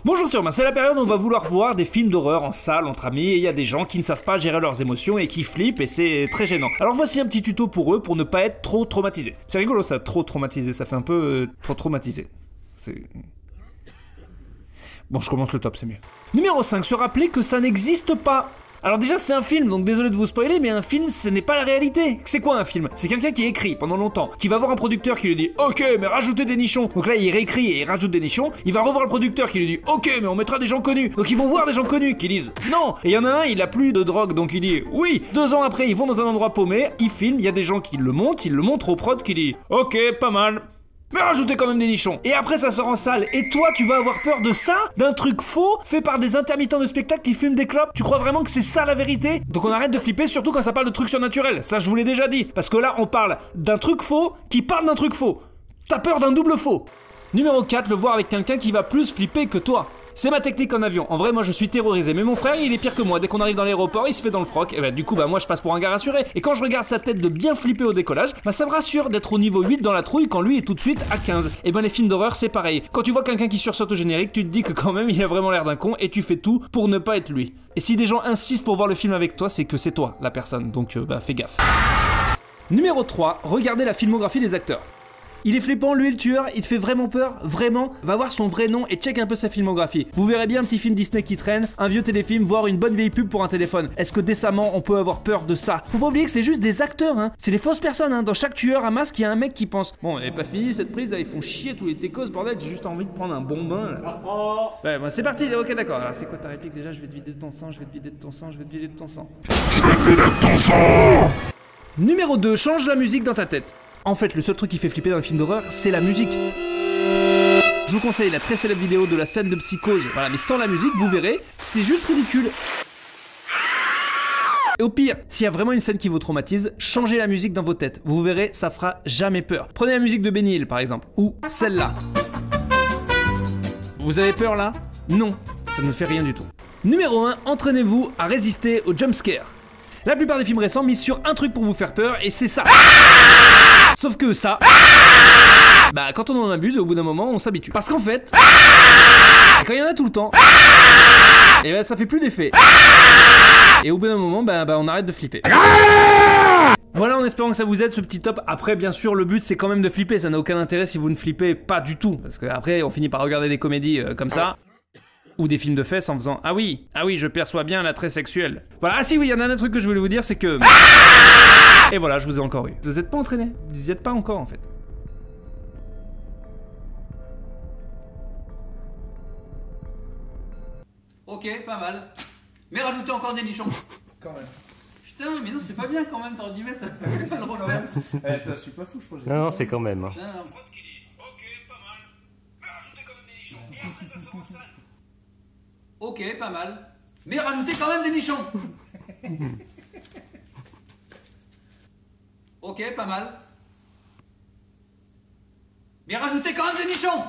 Bonjour c'est Romain, c'est la période où on va vouloir voir des films d'horreur en salle entre amis et il y a des gens qui ne savent pas gérer leurs émotions et qui flippent et c'est très gênant. Alors voici un petit tuto pour eux pour ne pas être trop traumatisés. C'est rigolo ça, trop traumatisé, ça fait un peu trop traumatisé. C'est... Bon je commence le top, c'est mieux. Numéro 5, se rappeler que ça n'existe pas. Alors déjà c'est un film, donc désolé de vous spoiler, mais un film ce n'est pas la réalité. C'est quoi un film? C'est quelqu'un qui écrit pendant longtemps, qui va voir un producteur qui lui dit ok mais rajoutez des nichons. Donc là il réécrit et il rajoute des nichons, il va revoir le producteur qui lui dit ok mais on mettra des gens connus. Donc ils vont voir des gens connus qui disent non. Et il y en a un, il a plus de drogue donc il dit oui. 2 ans après ils vont dans un endroit paumé, ils filment, il y a des gens qui le montent, ils le montrent au prod qui dit ok pas mal. Mais rajoutez quand même des nichons. Et après ça sort en salle. Et toi tu vas avoir peur de ça? D'un truc faux fait par des intermittents de spectacle qui fument des clopes? Tu crois vraiment que c'est ça la vérité? Donc on arrête de flipper, surtout quand ça parle de trucs surnaturels. Ça je vous l'ai déjà dit. Parce que là on parle d'un truc faux qui parle d'un truc faux. T'as peur d'un double faux. Numéro 4, le voir avec quelqu'un qui va plus flipper que toi. C'est ma technique en avion. En vrai, moi je suis terrorisé. Mais mon frère, il est pire que moi. Dès qu'on arrive dans l'aéroport, il se fait dans le froc. Et bah, du coup, moi je passe pour un gars rassuré. Et quand je regarde sa tête de bien flipper au décollage, ça me rassure d'être au niveau 8 dans la trouille quand lui est tout de suite à 15. Et ben, les films d'horreur, c'est pareil. Quand tu vois quelqu'un qui sursaute au générique, tu te dis que quand même il a vraiment l'air d'un con et tu fais tout pour ne pas être lui. Et si des gens insistent pour voir le film avec toi, c'est que c'est toi la personne. Donc, fais gaffe. Numéro 3, regardez la filmographie des acteurs. Il est flippant, lui le tueur, il te fait vraiment peur, vraiment. Va voir son vrai nom et check un peu sa filmographie. Vous verrez bien un petit film Disney qui traîne, un vieux téléfilm, voire une bonne vieille pub pour un téléphone. Est-ce que décemment on peut avoir peur de ça? Faut pas oublier que c'est juste des acteurs, hein. C'est des fausses personnes, hein. Dans chaque tueur à masque, il y a un mec qui pense bon, elle est pas finie cette prise, là, ils font chier tous les techos, bordel, j'ai juste envie de prendre un bon bain là. Ouais, bon, c'est parti, ok, d'accord. Alors, c'est quoi ta réplique déjà? Je vais te vider de ton sang, je vais te vider de ton sang, je vais te vider de ton sang. Je vais te vider de ton sang! Numéro 2, change la musique dans ta tête. En fait, le seul truc qui fait flipper dans les films d'horreur, c'est la musique. Je vous conseille la très célèbre vidéo de la scène de psychose. Voilà, mais sans la musique, vous verrez, c'est juste ridicule. Et au pire, s'il y a vraiment une scène qui vous traumatise, changez la musique dans vos têtes. Vous verrez, ça fera jamais peur. Prenez la musique de Benny Hill, par exemple, ou celle-là. Vous avez peur là? Non, ça ne fait rien du tout. Numéro 1, entraînez-vous à résister aux jumpscares. La plupart des films récents misent sur un truc pour vous faire peur, et c'est ça. Sauf que ça, quand on en abuse, au bout d'un moment, on s'habitue. Parce qu'en fait, quand il y en a tout le temps, et ça fait plus d'effet. Et au bout d'un moment, on arrête de flipper. Voilà, en espérant que ça vous aide ce petit top. Après, bien sûr, le but c'est quand même de flipper. Ça n'a aucun intérêt si vous ne flippez pas du tout. Parce qu'après, on finit par regarder des comédies comme ça. Ou des films de fesses en faisant ah oui, je perçois bien l'attrait sexuel. Voilà, ah si oui, il y en a un truc que je voulais vous dire, c'est que... Et voilà, je vous ai encore eu. Vous êtes pas entraîné, vous y êtes pas encore en fait. Ok, pas mal. Mais rajoutez encore des nichons. Quand même. Putain, mais non, c'est pas bien quand même, t'aurais dû mettre. Je vais le refaire. Je suis pas fou, je pense. Non, c'est quand même. Non. Ok, pas mal. Mais rajoutez quand même des nichons. Et après ça sort en salle. Ok, pas mal. Mais rajoutez quand même des nichons. Ok, pas mal. Mais rajoutez quand même des nichons.